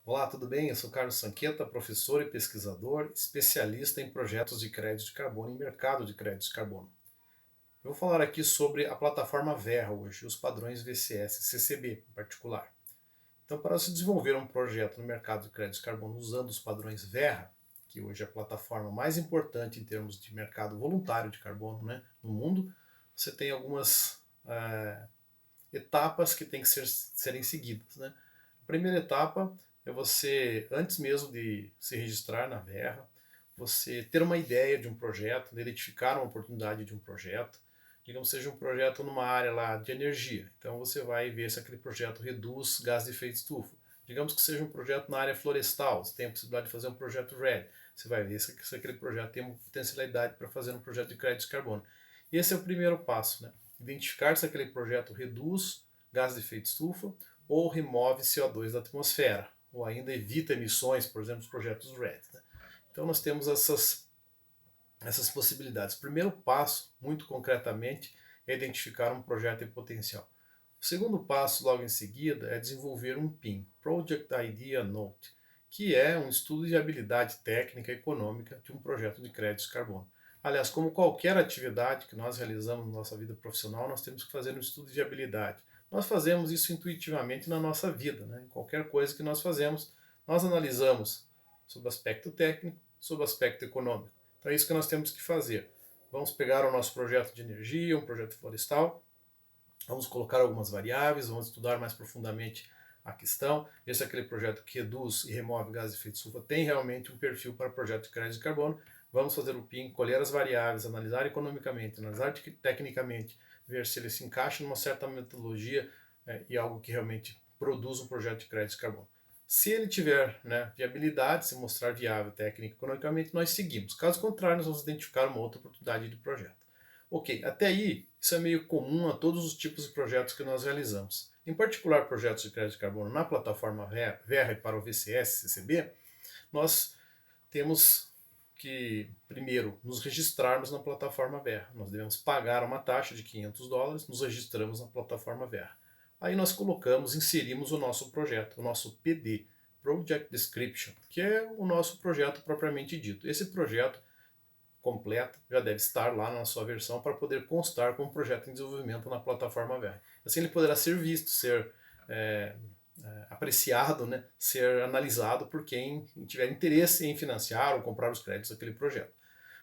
Olá, tudo bem? Eu sou Carlos Sanqueta, professor e pesquisador, especialista em projetos de crédito de carbono e mercado de crédito de carbono. Eu vou falar aqui sobre a plataforma Verra hoje, os padrões VCS CCB em particular. Então, para se desenvolver um projeto no mercado de crédito de carbono usando os padrões Verra, que hoje é a plataforma mais importante em termos de mercado voluntário de carbono, né, no mundo, você tem algumas etapas que têm que serem seguidas. Né? A primeira etapa é você, antes mesmo de se registrar na Verra, você ter uma ideia de um projeto, de identificar uma oportunidade de um projeto, digamos seja um projeto numa área lá de energia. Então você vai ver se aquele projeto reduz gás de efeito estufa. Digamos que seja um projeto na área florestal, você tem a possibilidade de fazer um projeto RED. Você vai ver se aquele projeto tem uma potencialidade para fazer um projeto de crédito de carbono. E esse é o primeiro passo, né? Identificar se aquele projeto reduz gás de efeito estufa ou remove CO2 da atmosfera, ou ainda evita emissões, por exemplo, os projetos RED. Né? Então nós temos essas possibilidades. O primeiro passo, muito concretamente, é identificar um projeto em potencial. O segundo passo, logo em seguida, é desenvolver um PIN, Project Idea Note, que é um estudo de habilidade técnica e econômica de um projeto de crédito de carbono. Aliás, como qualquer atividade que nós realizamos na nossa vida profissional, nós temos que fazer um estudo de habilidade. Nós fazemos isso intuitivamente na nossa vida, né? Em qualquer coisa que nós fazemos, nós analisamos sob aspecto técnico, sob aspecto econômico. Então é isso que nós temos que fazer. Vamos pegar o nosso projeto de energia, um projeto florestal, vamos colocar algumas variáveis, vamos estudar mais profundamente a questão, ver se aquele projeto que reduz e remove gases de efeito estufa tem realmente um perfil para projeto de crédito de carbono. Vamos fazer o PIN, colher as variáveis, analisar economicamente, analisar tecnicamente, ver se ele se encaixa numa certa metodologia e algo que realmente produz um projeto de crédito de carbono. Se ele tiver, né, viabilidade, se mostrar viável técnica e economicamente, nós seguimos. Caso contrário, nós vamos identificar uma outra oportunidade de projeto. Ok, até aí isso é meio comum a todos os tipos de projetos que nós realizamos. Em particular, projetos de crédito de carbono na plataforma Verra e para o VCS, CCB, nós temos que, primeiro, nos registrarmos na plataforma Verra. Nós devemos pagar uma taxa de $500, nos registramos na plataforma Verra. Aí nós colocamos, inserimos o nosso projeto, o nosso PD, Project Description, que é o nosso projeto propriamente dito. Esse projeto completa já deve estar lá na sua versão para poder constar como projeto em desenvolvimento na plataforma Verra. Assim ele poderá ser visto, ser apreciado, né, ser analisado por quem tiver interesse em financiar ou comprar os créditos daquele projeto.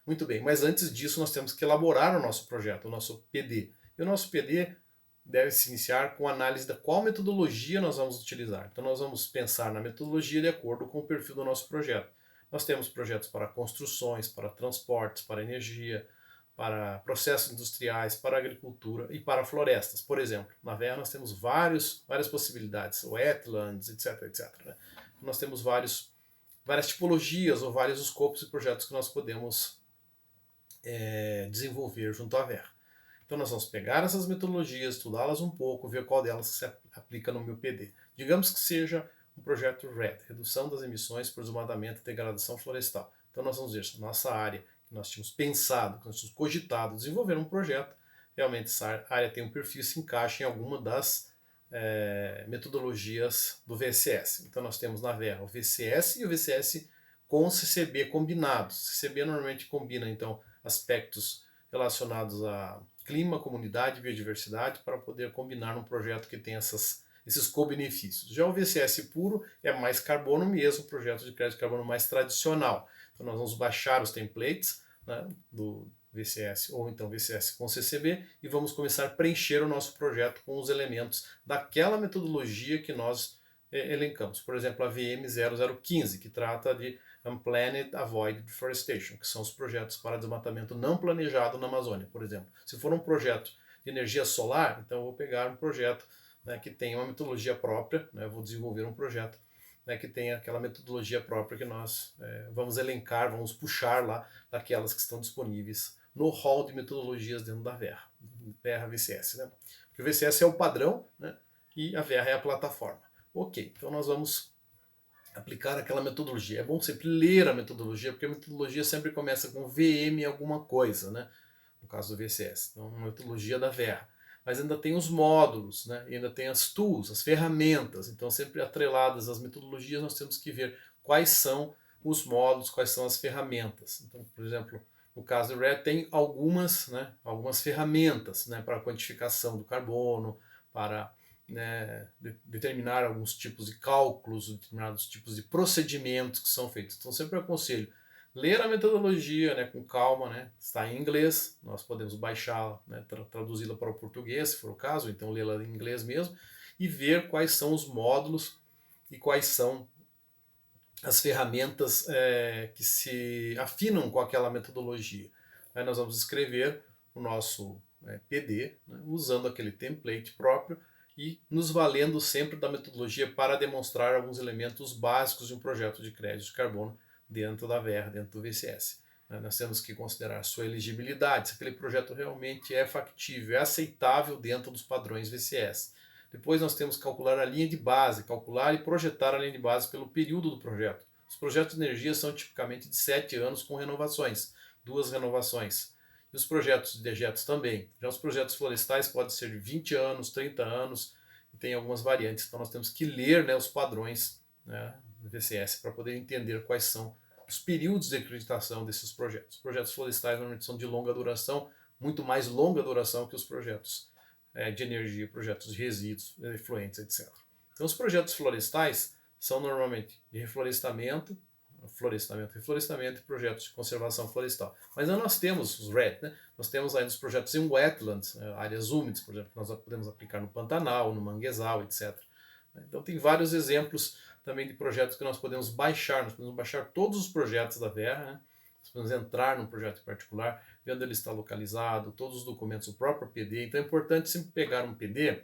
Muito bem, mas antes disso nós temos que elaborar o nosso projeto, o nosso PD. E o nosso PD deve se iniciar com análise da qual metodologia nós vamos utilizar. Então nós vamos pensar na metodologia de acordo com o perfil do nosso projeto. Nós temos projetos para construções, para transportes, para energia, para processos industriais, para agricultura e para florestas. Por exemplo, na Verra nós temos várias possibilidades, wetlands, etc, etc. Né? Nós temos várias tipologias ou vários escopos de projetos que nós podemos desenvolver junto à Verra. Então nós vamos pegar essas metodologias, estudá-las um pouco, ver qual delas se aplica no meu PD. Digamos que seja um projeto RED, Redução das Emissões por Desmatamento e Degradação Florestal. Então nós vamos ver se a nossa área, que nós tínhamos pensado, que nós tínhamos cogitado desenvolver um projeto, realmente essa área tem um perfil e se encaixa em alguma das metodologias do VCS. Então nós temos na Verra o VCS e o VCS com o CCB combinados. O CCB normalmente combina então aspectos relacionados a clima, comunidade e biodiversidade para poder combinar num projeto que tem esses co-benefícios. Já o VCS puro é mais carbono mesmo, projeto de crédito de carbono mais tradicional. Então nós vamos baixar os templates, né, do VCS ou então VCS com CCB e vamos começar a preencher o nosso projeto com os elementos daquela metodologia que nós elencamos. Por exemplo, a VM0015, que trata de Unplanned Avoid Deforestation, que são os projetos para desmatamento não planejado na Amazônia, por exemplo. Se for um projeto de energia solar, então eu vou pegar um projeto, né, que tenha uma metodologia própria, né, eu vou desenvolver um projeto, né, que tenha aquela metodologia própria que nós vamos elencar, vamos puxar lá daquelas que estão disponíveis no hall de metodologias dentro da Verra VCS. Né? Porque o VCS é o padrão, né, e a Verra é a plataforma. Ok, então nós vamos aplicar aquela metodologia. É bom sempre ler a metodologia, porque a metodologia sempre começa com VM alguma coisa, né? No caso do VCS. Então, uma metodologia da Verra. mas ainda tem os módulos, né? E ainda tem as tools, as ferramentas. Então, sempre atreladas às metodologias, nós temos que ver quais são os módulos, quais são as ferramentas. Então, por exemplo, no caso do RED, tem algumas, né, algumas ferramentas, né, para quantificação do carbono, para, né, determinar alguns tipos de cálculos, determinados tipos de procedimentos que são feitos. Então, sempre aconselho ler a metodologia, né, com calma, né, está em inglês, nós podemos baixá-la, né, traduzi-la para o português, se for o caso, então lê-la em inglês mesmo, e ver quais são os módulos e quais são as ferramentas que se afinam com aquela metodologia. Aí nós vamos escrever o nosso PD, né, usando aquele template próprio e nos valendo sempre da metodologia para demonstrar alguns elementos básicos de um projeto de crédito de carbono dentro da VER, dentro do VCS. Nós temos que considerar sua elegibilidade, se aquele projeto realmente é factível, é aceitável dentro dos padrões VCS. Depois nós temos que calcular a linha de base, calcular e projetar a linha de base pelo período do projeto. Os projetos de energia são tipicamente de 7 anos com renovações, 2 renovações. E os projetos de dejetos também. Já os projetos florestais podem ser de 20 anos, 30 anos, e tem algumas variantes. Então nós temos que ler, né, os padrões, né, do VCS para poder entender quais são os períodos de acreditação desses projetos. Os projetos florestais normalmente são de longa duração, muito mais longa duração que os projetos de energia, projetos de resíduos, efluentes, etc. Então os projetos florestais são normalmente de reflorestamento, reflorestamento e projetos de conservação florestal. Mas aí nós temos os RED, né? Nós temos aí os projetos em wetlands, áreas úmidas, por exemplo, que nós podemos aplicar no Pantanal, no Manguezal, etc. Então tem vários exemplos também de projetos que nós podemos baixar todos os projetos da VER, né? Nós podemos entrar num projeto em particular, ver onde ele está localizado, todos os documentos, o próprio PD. Então é importante sempre pegar um PD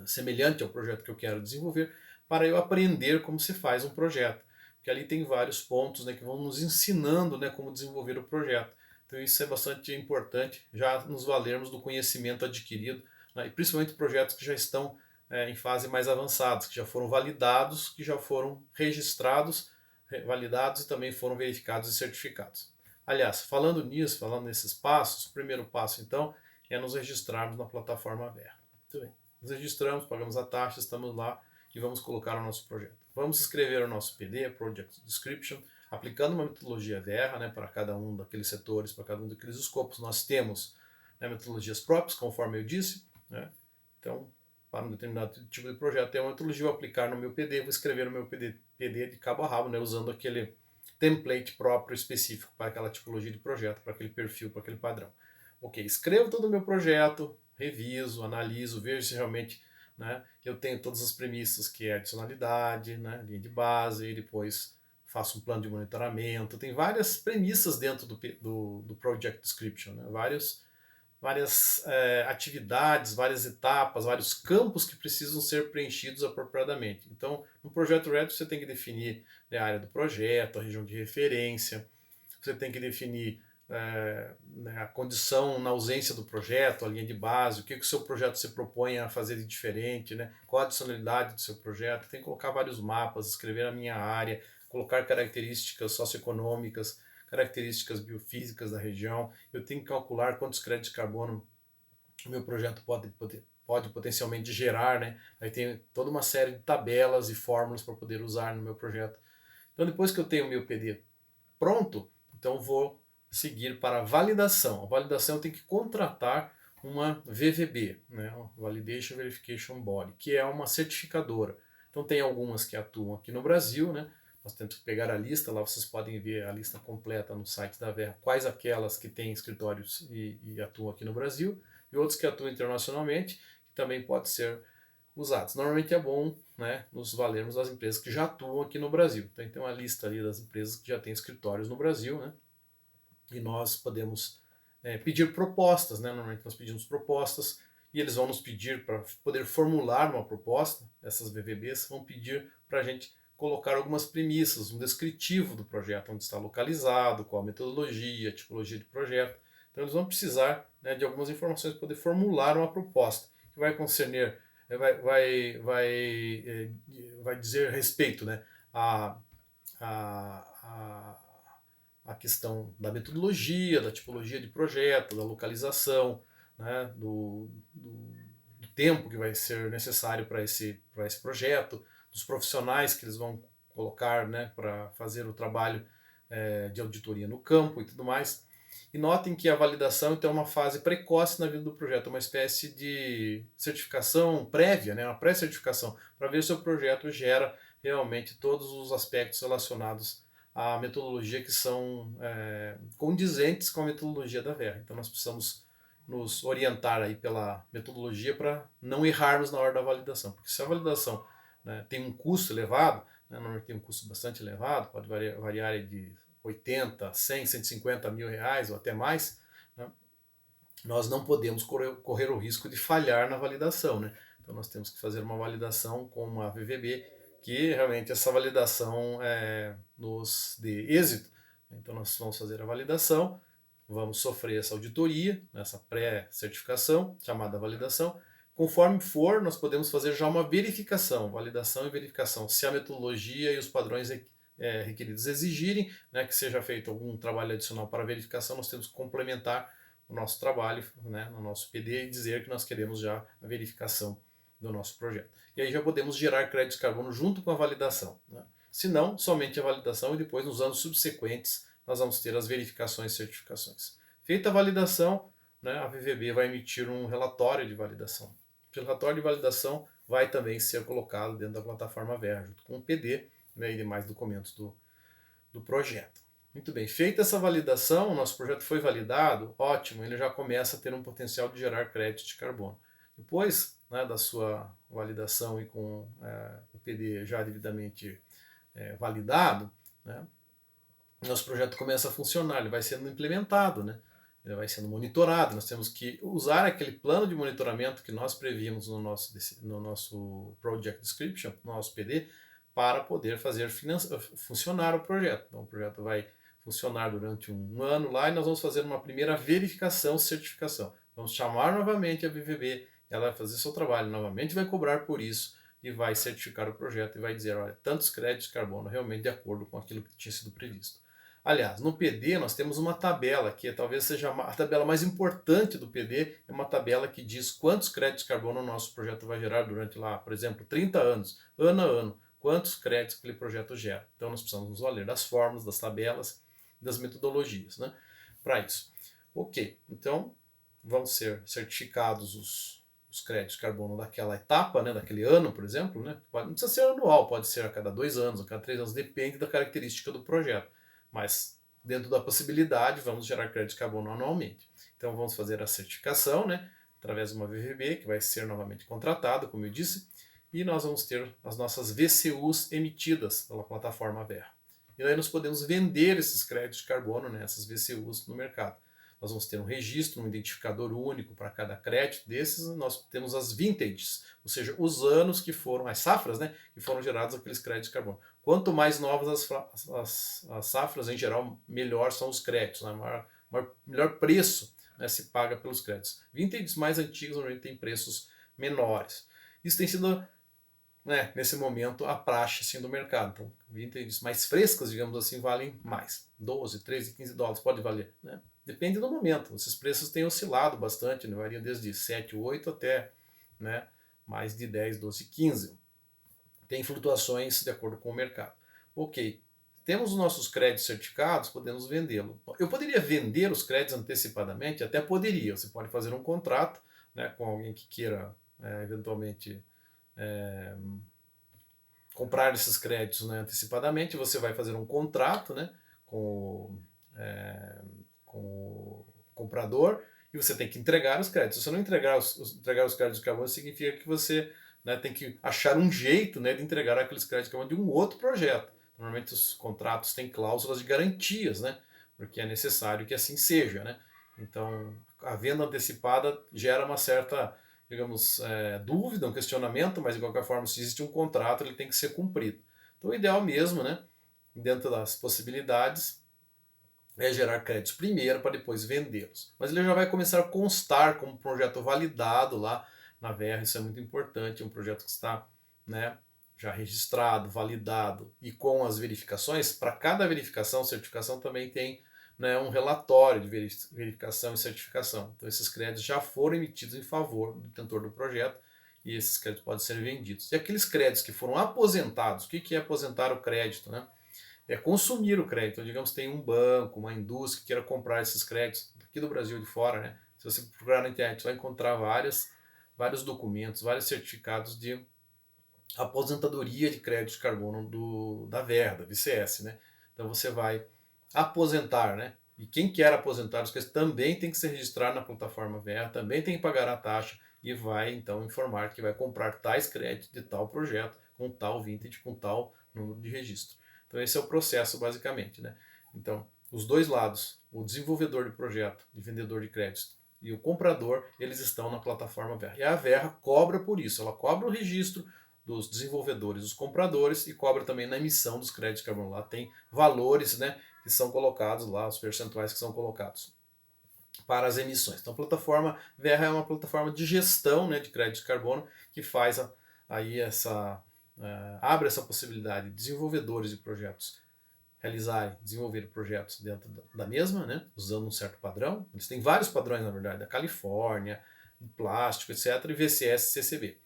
semelhante ao projeto que eu quero desenvolver, para eu aprender como se faz um projeto. Porque ali tem vários pontos, né, que vão nos ensinando, né, como desenvolver o projeto. Então isso é bastante importante, já nos valermos do conhecimento adquirido, né, e principalmente projetos que já estão em fase mais avançada, que já foram validados, que já foram registrados, validados e também foram verificados e certificados. Aliás, falando nisso, falando nesses passos, o primeiro passo então é nos registrarmos na plataforma VER. Muito bem. Nos registramos, pagamos a taxa, estamos lá e vamos colocar o nosso projeto. Vamos escrever o nosso PD, Project Description, aplicando uma metodologia VERRA, né, para cada um daqueles setores, para cada um daqueles escopos. Nós temos, né, metodologias próprias, conforme eu disse. Né? Então, para um determinado tipo de projeto, tem uma metodologia, vou aplicar no meu PD, vou escrever no meu PD de cabo a rabo, né, usando aquele template próprio específico para aquela tipologia de projeto, para aquele perfil, para aquele padrão. Ok, escrevo todo o meu projeto, reviso, analiso, vejo se realmente, né, eu tenho todas as premissas, que é adicionalidade, né, linha de base, e depois faço um plano de monitoramento. Tem várias premissas dentro do Project Description, né, várias atividades, várias etapas, vários campos que precisam ser preenchidos apropriadamente. Então, no projeto RED você tem que definir, né, a área do projeto, a região de referência, você tem que definir né, a condição na ausência do projeto, a linha de base, o que o seu projeto se propõe a fazer de diferente, né, qual a adicionalidade do seu projeto, tem que colocar vários mapas, escrever a minha área, colocar características socioeconômicas, características biofísicas da região, eu tenho que calcular quantos créditos de carbono o meu projeto pode potencialmente gerar, né? Aí tem toda uma série de tabelas e fórmulas para poder usar no meu projeto. Então depois que eu tenho o meu PD pronto, então vou seguir para a validação. A validação eu tenho que contratar uma VVB, né? Validation Verification Body, que é uma certificadora. Então tem algumas que atuam aqui no Brasil, né? Nós temos que pegar a lista, lá vocês podem ver a lista completa no site da VER, quais aquelas que têm escritórios e atuam aqui no Brasil, e outros que atuam internacionalmente, que também pode ser usados. Normalmente é bom, né, nos valermos das empresas que já atuam aqui no Brasil. Então tem uma lista ali das empresas que já têm escritórios no Brasil, né, e nós podemos pedir propostas, né, normalmente nós pedimos propostas e eles vão nos pedir para poder formular uma proposta, essas VVBs vão pedir para a gente colocar algumas premissas, um descritivo do projeto, onde está localizado, qual a metodologia, a tipologia de projeto. Então eles vão precisar, né, de algumas informações para poder formular uma proposta que vai concerner, vai dizer respeito, né, a, a questão da metodologia, da tipologia de projeto, da localização, né, do tempo que vai ser necessário para esse projeto, dos profissionais que eles vão colocar, né, para fazer o trabalho de auditoria no campo e tudo mais. E notem que a validação então, é uma fase precoce na vida do projeto, uma espécie de certificação prévia, né, uma pré-certificação, para ver se o projeto gera realmente todos os aspectos relacionados à metodologia que são condizentes com a metodologia da Verra. Então nós precisamos nos orientar aí pela metodologia para não errarmos na hora da validação, porque se a validação, né, tem um custo elevado, né, normalmente tem um custo bastante elevado, pode variar de 80, 100, 150 mil reais ou até mais, né, nós não podemos correr o risco de falhar na validação, né? Então nós temos que fazer uma validação com uma VVB, que realmente essa validação nos dê êxito. Então nós vamos fazer a validação, vamos sofrer essa auditoria, essa pré-certificação, chamada validação. Conforme for, nós podemos fazer já uma verificação, validação e verificação, se a metodologia e os padrões requeridos exigirem, né, que seja feito algum trabalho adicional para verificação, nós temos que complementar o nosso trabalho, né, no nosso PD e dizer que nós queremos já a verificação do nosso projeto. E aí já podemos gerar créditos de carbono junto com a validação, né? Se não, somente a validação e depois nos anos subsequentes nós vamos ter as verificações e certificações. Feita a validação, né, a VVB vai emitir um relatório de validação. O relatório de validação vai também ser colocado dentro da plataforma Verra, junto com o PD, né, e demais documentos do projeto. Muito bem, feita essa validação, o nosso projeto foi validado, ótimo, ele já começa a ter um potencial de gerar crédito de carbono. Depois, né, da sua validação e com o PD já devidamente validado, né, nosso projeto começa a funcionar, ele vai sendo implementado, né, ele vai sendo monitorado. Nós temos que usar aquele plano de monitoramento que nós prevíamos no nosso Project Description, no nosso PD, para poder fazer funcionar o projeto. Então, o projeto vai funcionar durante um ano lá e nós vamos fazer uma primeira verificação, certificação. Vamos chamar novamente a VVB, ela vai fazer seu trabalho novamente, vai cobrar por isso e vai certificar o projeto e vai dizer, olha, tantos créditos de carbono realmente de acordo com aquilo que tinha sido previsto. Aliás, no PD nós temos uma tabela que talvez seja a tabela mais importante do PD, é uma tabela que diz quantos créditos de carbono o nosso projeto vai gerar durante lá, por exemplo, 30 anos, ano a ano, quantos créditos aquele projeto gera. Então nós precisamos nos valer das fórmulas, das tabelas, das metodologias, né, para isso. Ok, então vão ser certificados os créditos de carbono daquela etapa, né, daquele ano, por exemplo, né, não precisa ser anual, pode ser a cada 2 anos, a cada 3 anos, depende da característica do projeto. Mas dentro da possibilidade, vamos gerar crédito de carbono anualmente. Então vamos fazer a certificação, né, através de uma VVB, que vai ser novamente contratada, como eu disse, e nós vamos ter as nossas VCUs emitidas pela plataforma Verra. E aí nós podemos vender esses créditos de carbono, né, essas VCUs, no mercado. Nós vamos ter um registro, um identificador único para cada crédito desses. Nós temos as vintages, ou seja, os anos que foram, as safras, né, que foram gerados aqueles créditos de carbono. Quanto mais novas as safras, em geral, melhor são os créditos, né, melhor preço, né, se paga pelos créditos. Vintages mais antigos normalmente têm preços menores. Isso tem sido, né, nesse momento, a praxe assim, do mercado. Então, vintages mais frescas, digamos assim, valem mais. 12, 13, 15 dólares pode valer, né? Depende do momento. Esses preços têm oscilado bastante, né? Variam desde 7, 8 até, né, mais de 10, 12, 15. Tem flutuações de acordo com o mercado. Ok, temos os nossos créditos certificados, podemos vendê-lo. Eu poderia vender os créditos antecipadamente? Até poderia. Você pode fazer um contrato, né, com alguém que queira eventualmente comprar esses créditos, né, antecipadamente. Você vai fazer um contrato, né, com o comprador e você tem que entregar os créditos. Se você não entregar os créditos de carbono, significa que você, né, tem que achar um jeito, né, de entregar aqueles créditos de carbono de um outro projeto. Normalmente os contratos têm cláusulas de garantias, né, porque é necessário que assim seja, né? Então a venda antecipada gera uma certa, digamos, dúvida, um questionamento, mas de qualquer forma, se existe um contrato, ele tem que ser cumprido. Então o ideal mesmo, né, dentro das possibilidades, é gerar créditos primeiro para depois vendê-los. Mas ele já vai começar a constar como projeto validado lá na Verra, isso é muito importante, é um projeto que está, né, já registrado, validado e com as verificações. Para cada verificação, certificação também tem né, um relatório de verificação e certificação. Então esses créditos já foram emitidos em favor do detentor do projeto e esses créditos podem ser vendidos. E aqueles créditos que foram aposentados, o que é aposentar o crédito, né? É consumir o crédito. Então, digamos, tem um banco, uma indústria que queira comprar esses créditos aqui do Brasil e de fora, né? Se você procurar na internet, vai encontrar vários documentos, vários certificados de aposentadoria de crédito de carbono da Verra, da VCS, né? Então você vai aposentar, né? E quem quer aposentar os créditos também tem que se registrar na plataforma Verra, também tem que pagar a taxa e vai então informar que vai comprar tais créditos de tal projeto, com tal vintage, com tal número de registro. Então esse é o processo basicamente, né? Então, os dois lados, o desenvolvedor de projeto, de vendedor de créditos e o comprador, eles estão na plataforma Verra. E a Verra cobra por isso, ela cobra o registro dos desenvolvedores, dos compradores e cobra também na emissão dos créditos de carbono. Lá tem valores, né, que são colocados lá, os percentuais que são colocados para as emissões. Então a plataforma Verra é uma plataforma de gestão, né, de crédito de carbono que faz aí abre essa possibilidade de desenvolvedores de projetos desenvolver projetos dentro da mesma, né, usando um certo padrão. Eles têm vários padrões, na verdade, da Califórnia, de plástico, etc., e VCS, CCB.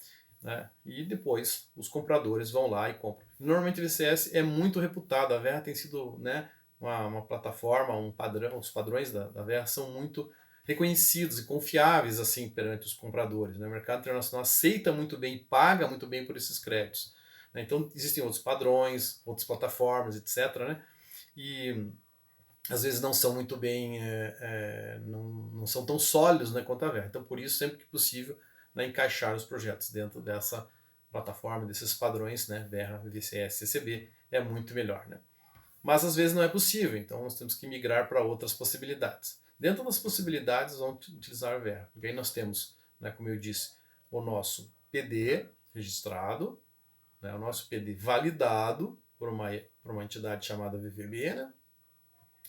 Né? E depois os compradores vão lá e compram. Normalmente a VCS é muito reputada, a Verra tem sido, né, uma plataforma, um padrão, os padrões da Verra são muito reconhecidos e confiáveis assim perante os compradores. Né? O mercado internacional aceita muito bem e paga muito bem por esses créditos. Né? Então existem outros padrões, outras plataformas, etc. Né? E às vezes não são muito bem, não são tão sólidos, né, quanto a Verra. Então por isso, sempre que possível, né, encaixar os projetos dentro dessa plataforma, desses padrões, né, Verra, VCS, CCB, é muito melhor. Né? Mas às vezes não é possível, então nós temos que migrar para outras possibilidades. Dentro das possibilidades, vamos utilizar a Verra. E aí nós temos, né, como eu disse, o nosso PD registrado, né, o nosso PD validado por uma entidade chamada VVB, né,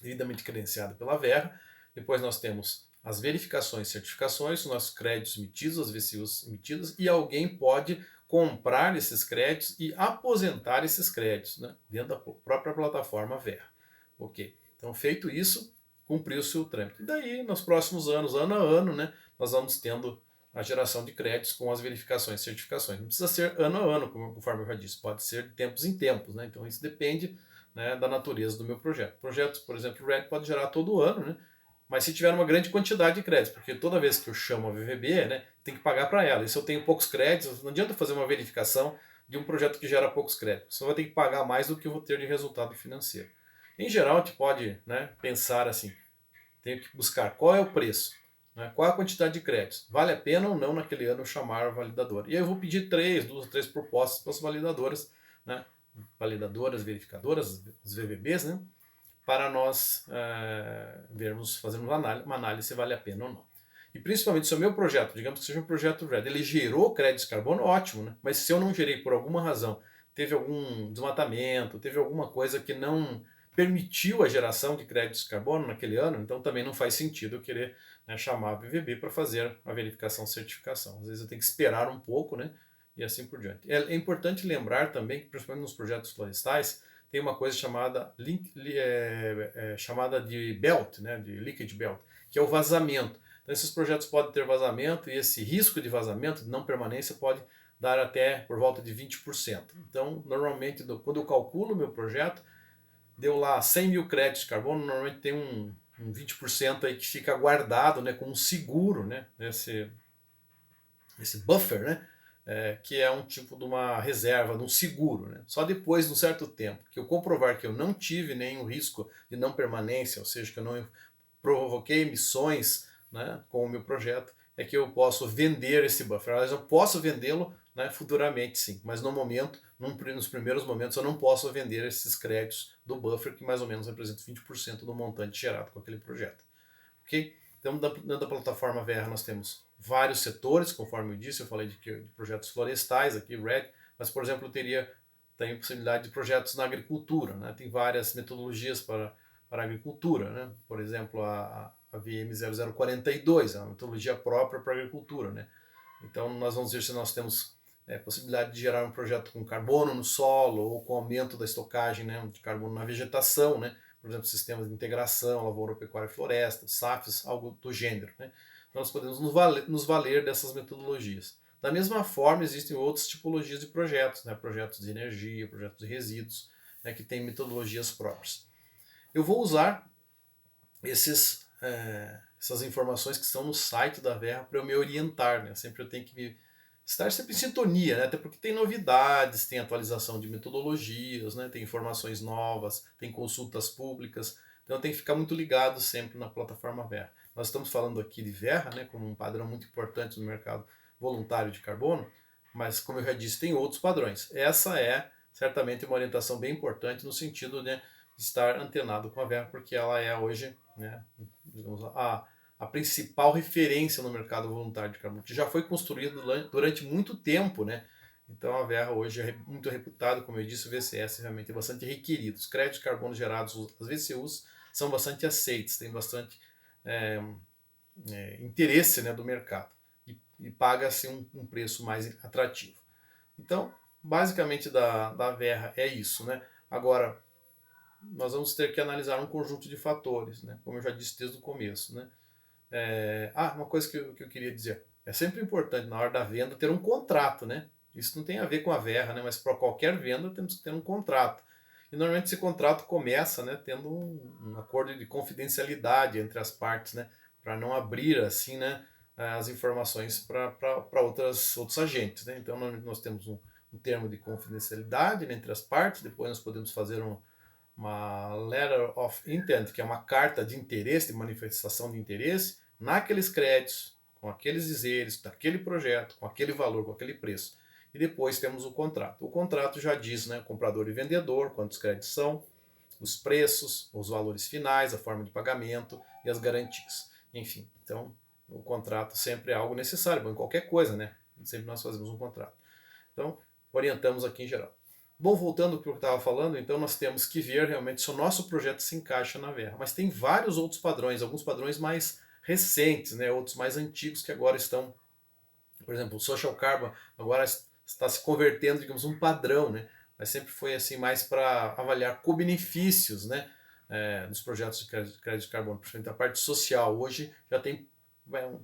devidamente credenciada pela Verra. Depois nós temos as verificações e certificações, os nossos créditos emitidos, as VCUs emitidas, e alguém pode comprar esses créditos e aposentar esses créditos, né, dentro da própria plataforma Verra. Ok, então feito isso, cumpriu-se o trâmite. E daí, nos próximos anos, ano a ano, né, nós vamos tendo a geração de créditos com as verificações e certificações. Não precisa ser ano a ano, conforme eu já disse, pode ser de tempos em tempos. Né? Então isso depende, né, da natureza do meu projeto. Projetos, por exemplo, o RED pode gerar todo ano, né? Mas se tiver uma grande quantidade de créditos, porque toda vez que eu chamo a VVB, né, tem que pagar para ela. E se eu tenho poucos créditos, não adianta fazer uma verificação de um projeto que gera poucos créditos. Só vai ter que pagar mais do que eu vou ter de resultado financeiro. Em geral, a gente pode, né, pensar assim, tenho que buscar qual é o preço, né, qual é a quantidade de créditos, vale a pena ou não naquele ano chamar o validador. E aí eu vou pedir duas ou três propostas para as validadoras, né, verificadoras, os VVBs, né, para nós fazermos uma análise se vale a pena ou não. E principalmente se o meu projeto, digamos que seja um projeto RED, ele gerou créditos de carbono, ótimo, né? Mas se eu não gerei por alguma razão, teve algum desmatamento, teve alguma coisa que não permitiu a geração de créditos de carbono naquele ano, então também não faz sentido eu querer, né, chamar a VVB para fazer a verificação certificação. Às vezes eu tenho que esperar um pouco, né? E assim por diante. É importante lembrar também que, principalmente nos projetos florestais, tem uma coisa chamada de belt, né, de leakage belt, que é o vazamento. Então esses projetos podem ter vazamento e esse risco de vazamento, de não permanência, pode dar até por volta de 20%. Então, normalmente, quando eu calculo o meu projeto, deu lá 100 mil créditos de carbono, normalmente tem um 20% aí que fica guardado, né, como um seguro, né, esse buffer, né, que é um tipo de uma reserva, de um seguro. Né? Só depois de um certo tempo que eu comprovar que eu não tive nenhum risco de não permanência, ou seja, que eu não provoquei emissões, né, com o meu projeto, é que eu posso vender esse buffer. Aliás, eu posso vendê-lo, né, futuramente, sim, mas no momento, nos primeiros momentos, eu não posso vender esses créditos do buffer, que mais ou menos representa 20% do montante gerado com aquele projeto. Ok? Então, dentro da plataforma VR, nós temos vários setores, conforme eu disse, eu falei de projetos florestais aqui, RED, mas, por exemplo, tem possibilidade de projetos na agricultura, né? Tem várias metodologias para a agricultura, né? Por exemplo, a VM0042 é uma metodologia própria para a agricultura, né? Então, nós vamos ver se nós temos possibilidade de gerar um projeto com carbono no solo ou com aumento da estocagem, né, de carbono na vegetação, né? por exemplo, sistemas de integração, lavoura, pecuária e floresta, SAFs, algo do gênero. Né? Então nós podemos nos valer dessas metodologias. Da mesma forma, existem outras tipologias de projetos, né? Projetos de energia, projetos de resíduos, né? Que têm metodologias próprias. Eu vou usar essas informações que estão no site da Verra para eu me orientar. Né? Sempre eu tenho que estar sempre em sintonia, né? Até porque tem novidades, tem atualização de metodologias, né? Tem informações novas, tem consultas públicas. Então eu tenho que ficar muito ligado sempre na plataforma Verra. Nós estamos falando aqui de Verra, né? Como um padrão muito importante no mercado voluntário de carbono, mas como eu já disse, tem outros padrões. Essa é certamente uma orientação bem importante no sentido, né, de estar antenado com a Verra, porque ela é hoje, né, digamos, a principal referência no mercado voluntário de carbono, que já foi construído durante muito tempo, né? Então a Verra hoje é muito reputada, como eu disse, o VCS realmente é bastante requerido. Os créditos de carbono gerados, as VCUs, são bastante aceitos, tem bastante interesse, né, do mercado e paga-se um preço mais atrativo. Então, basicamente da Verra é isso, né? Agora, nós vamos ter que analisar um conjunto de fatores, né? Como eu já disse desde o começo, né? Uma coisa que eu queria dizer. É sempre importante, na hora da venda, ter um contrato, né? Isso não tem a ver com a Verra, né? Mas para qualquer venda temos que ter um contrato. E normalmente esse contrato começa, né, tendo um acordo de confidencialidade entre as partes, né? Para não abrir, assim, né, as informações para outros agentes, né? Então nós temos um termo de confidencialidade, né, entre as partes, depois nós podemos fazer uma letter of intent, que é uma carta de interesse, de manifestação de interesse, naqueles créditos, com aqueles dizeres, daquele projeto, com aquele valor, com aquele preço. E depois temos o contrato. O contrato já diz, né, comprador e vendedor, quantos créditos são, os preços, os valores finais, a forma de pagamento e as garantias. Enfim, então o contrato sempre é algo necessário, em qualquer coisa, né? Sempre nós fazemos um contrato. Então, orientamos aqui em geral. Bom, voltando para o que eu estava falando, então nós temos que ver realmente se o nosso projeto se encaixa na Verra. Mas tem vários outros padrões, alguns padrões mais recentes, né, outros mais antigos que agora estão, por exemplo, o Social Carbon agora está se convertendo, digamos, um padrão, né, mas sempre foi assim mais para avaliar co-benefícios, né, dos projetos de crédito de carbono, principalmente a parte social. Hoje já tem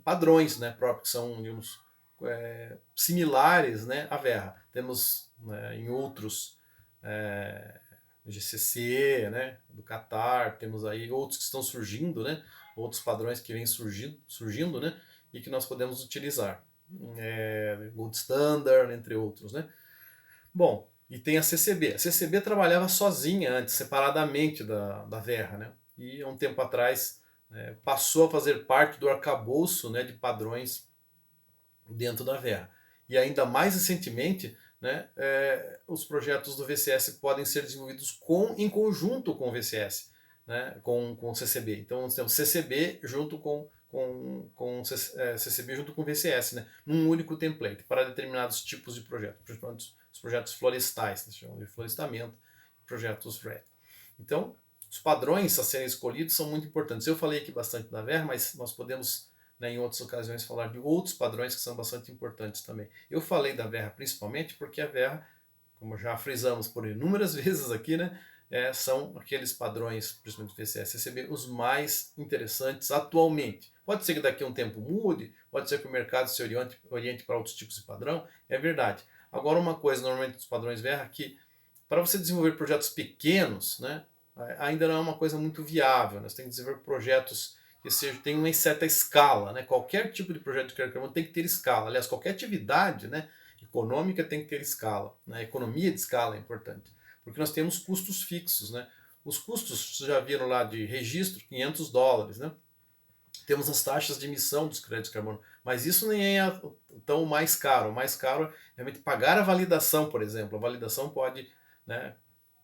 padrões, né, próprios que são, digamos, similares, né, à Verra. Temos, né, em outros GCC, né, do Qatar, temos aí outros que estão surgindo, né, outros padrões que vêm surgindo, né, e que nós podemos utilizar. Gold Standard, entre outros, né. Bom, e tem a CCB. A CCB trabalhava sozinha antes, separadamente da Verra, né, e há um tempo atrás passou a fazer parte do arcabouço, né, de padrões dentro da Verra. E ainda mais recentemente, né, os projetos do VCS podem ser desenvolvidos em conjunto com o VCS, né, com o CCB. Então nós temos CCB junto com CCB junto com VCS, né, num único template para determinados tipos de projetos, principalmente os projetos florestais, que se chamam de florestamento, projetos RED. Então, os padrões a serem escolhidos são muito importantes. Eu falei aqui bastante da Verra, mas nós podemos, né, em outras ocasiões, falar de outros padrões que são bastante importantes também. Eu falei da Verra principalmente porque a Verra, como já frisamos por inúmeras vezes aqui, né, são aqueles padrões, principalmente do VCS CCB, os mais interessantes atualmente. Pode ser que daqui a um tempo mude, pode ser que o mercado se oriente para outros tipos de padrão, é verdade. Agora, uma coisa, normalmente dos padrões Verra, que para você desenvolver projetos pequenos, né, ainda não é uma coisa muito viável. Nós temos que desenvolver projetos que tenham uma certa escala. Né? Qualquer tipo de projeto de crédito de carbono tem que ter escala. Aliás, qualquer atividade, né, econômica tem que ter escala. Né? A economia de escala é importante. Porque nós temos custos fixos. Né? Os custos, vocês já viram lá de registro, $500. Né? Temos as taxas de emissão dos créditos de carbono. Mas isso nem é tão mais caro. O mais caro é realmente pagar a validação, por exemplo. A validação pode, né,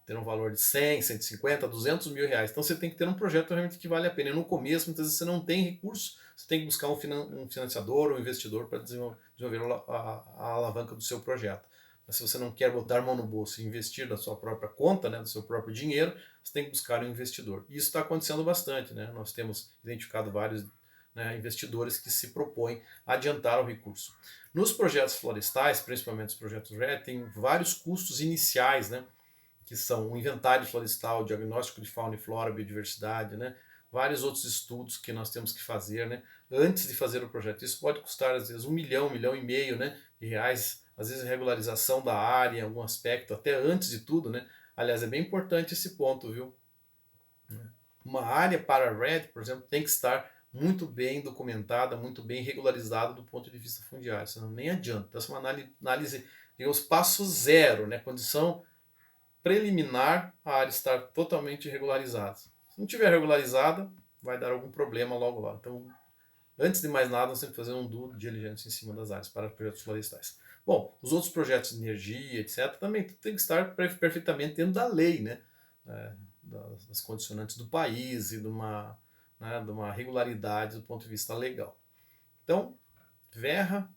ter um valor de 100, 150, 200 mil reais. Então você tem que ter um projeto realmente que vale a pena. E no começo, muitas vezes você não tem recurso, você tem que buscar um financiador, um investidor para desenvolver a alavanca do seu projeto. Mas se você não quer botar a mão no bolso e investir da sua própria conta, né, do seu próprio dinheiro, você tem que buscar um investidor. E isso está acontecendo bastante. Né? Nós temos identificado vários, né, investidores que se propõem a adiantar o recurso. Nos projetos florestais, principalmente os projetos RED, tem vários custos iniciais, né, que são o inventário florestal, o diagnóstico de fauna e flora, biodiversidade, né? Vários outros estudos que nós temos que fazer, né? Antes de fazer o projeto. Isso pode custar, às vezes, 1 milhão, 1 milhão e meio, né, de reais, às vezes regularização da área em algum aspecto, até antes de tudo, né? Aliás, é bem importante esse ponto, viu? Uma área para RED, por exemplo, tem que estar muito bem documentada, muito bem regularizada do ponto de vista fundiário, senão nem adianta. Então, essa é uma análise, digamos, passo zero, né? Condição preliminar, a área estar totalmente regularizada. Se não tiver regularizada, vai dar algum problema logo lá. Então, antes de mais nada, nós temos que fazer um due diligence em cima das áreas para projetos florestais. Bom, os outros projetos de energia, etc., também tem que estar perfeitamente dentro da lei, né? Das condicionantes do país e de uma regularidade do ponto de vista legal. Então, Verra,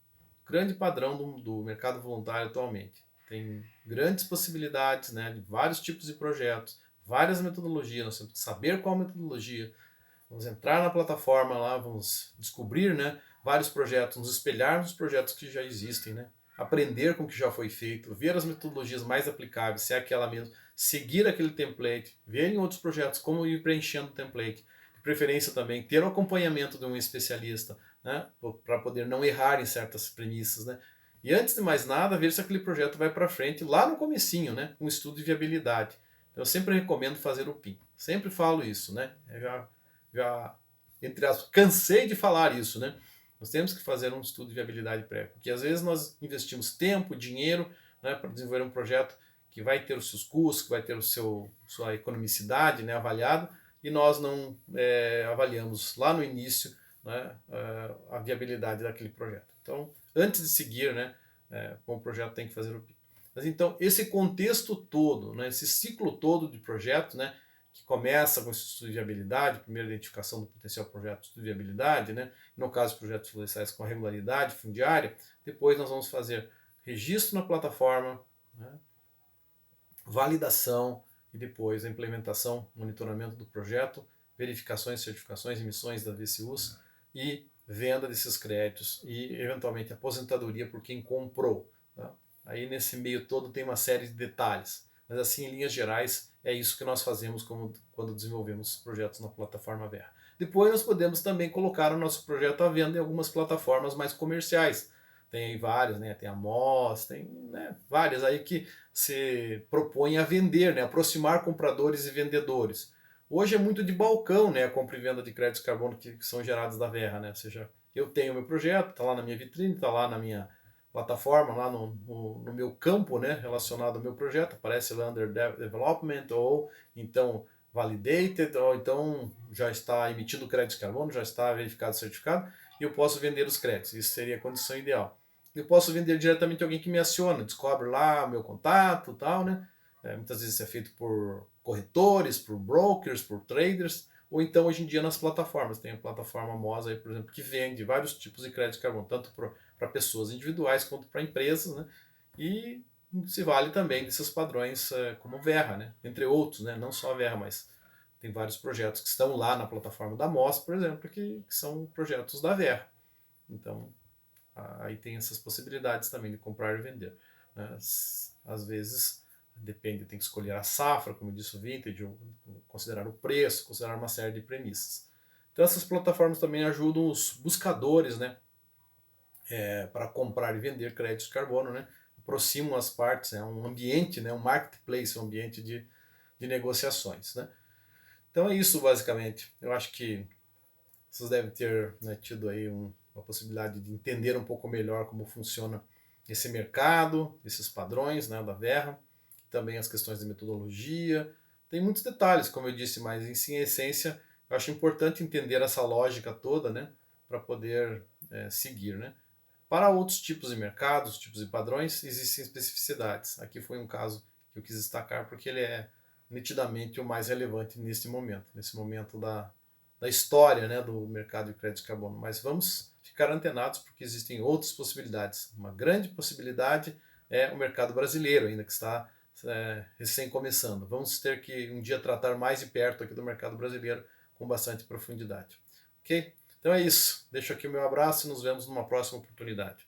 grande padrão do mercado voluntário atualmente. Tem grandes possibilidades, né, de vários tipos de projetos, várias metodologias, nós temos que saber qual metodologia. Vamos entrar na plataforma lá, vamos descobrir, né, vários projetos, nos espelhar nos projetos que já existem, né, aprender com o que já foi feito, ver as metodologias mais aplicáveis, se é aquela mesmo, seguir aquele template, ver em outros projetos como ir preenchendo o template. De preferência também ter o acompanhamento de um especialista, né, para poder não errar em certas premissas, né. E antes de mais nada, ver se aquele projeto vai para frente lá no comecinho, né, um estudo de viabilidade. Então, eu sempre recomendo fazer o PIM. Sempre falo isso, né. Já, entre aspas, cansei de falar isso, né? Nós temos que fazer um estudo de viabilidade prévio, porque às vezes nós investimos tempo, dinheiro, né, para desenvolver um projeto que vai ter os seus custos, que vai ter sua economicidade, né, avaliado, e nós não avaliamos lá no início, né, a viabilidade daquele projeto. Então, antes de seguir, né, com o projeto tem que fazer o PIM. Mas então, esse contexto todo, né, esse ciclo todo de projeto, né, que começa com esse estudo de viabilidade, primeiro identificação do potencial projeto, estudo de viabilidade, né? No caso de projetos florestais com regularidade fundiária, depois nós vamos fazer registro na plataforma, né? Validação e depois a implementação, monitoramento do projeto, verificações, certificações, emissões da VCUs e venda desses créditos e eventualmente aposentadoria por quem comprou. Tá? Aí nesse meio todo tem uma série de detalhes, mas assim em linhas gerais é isso que nós fazemos quando desenvolvemos projetos na plataforma Verra. Depois nós podemos também colocar o nosso projeto à venda em algumas plataformas mais comerciais. Tem aí várias, né? Tem a Moz, tem, né, várias aí que se propõem a vender, né? Aproximar compradores e vendedores. Hoje é muito de balcão, né? A compra e venda de créditos de carbono que são gerados da Verra, né? Ou seja, eu tenho meu projeto, está lá na minha vitrine, está lá na minha plataforma, lá no meu campo, né, relacionado ao meu projeto, aparece lá under development, ou então validated, ou então já está emitido crédito de carbono, já está verificado o certificado, e eu posso vender os créditos. Isso seria a condição ideal. Eu posso vender diretamente a alguém que me aciona, descobre lá o meu contato e tal, né? Muitas vezes é feito por corretores, por brokers, por traders, ou então hoje em dia nas plataformas. Tem a plataforma Moz aí, por exemplo, que vende vários tipos de crédito de carbono, tanto para pessoas individuais quanto para empresas, né? E se vale também desses padrões como Verra, né? Entre outros, né? Não só a Verra, mas tem vários projetos que estão lá na plataforma da Moz, por exemplo, que são projetos da Verra. Então, aí tem essas possibilidades também de comprar e vender. Né? Às vezes, depende, tem que escolher a safra, como disse o Vintage, considerar o preço, considerar uma série de premissas. Então, essas plataformas também ajudam os buscadores, né? Para comprar e vender créditos de carbono, né? Aproximam as partes, é um ambiente, né? Um marketplace, um ambiente de negociações. Né? Então é isso basicamente. Eu acho que vocês devem ter, né, tido aí uma possibilidade de entender um pouco melhor como funciona esse mercado, esses padrões, né, da Verra, também as questões de metodologia. Tem muitos detalhes, como eu disse, mas em essência eu acho importante entender essa lógica toda, né, para poder seguir. Né. Para outros tipos de mercados, tipos de padrões, existem especificidades. Aqui foi um caso que eu quis destacar porque ele é nitidamente o mais relevante nesse momento da história, né, do mercado de crédito de carbono. Mas vamos ficar antenados porque existem outras possibilidades. Uma grande possibilidade é o mercado brasileiro, ainda que está recém começando. Vamos ter que um dia tratar mais de perto aqui do mercado brasileiro com bastante profundidade. Ok? Então é isso. Deixo aqui o meu abraço e nos vemos numa próxima oportunidade.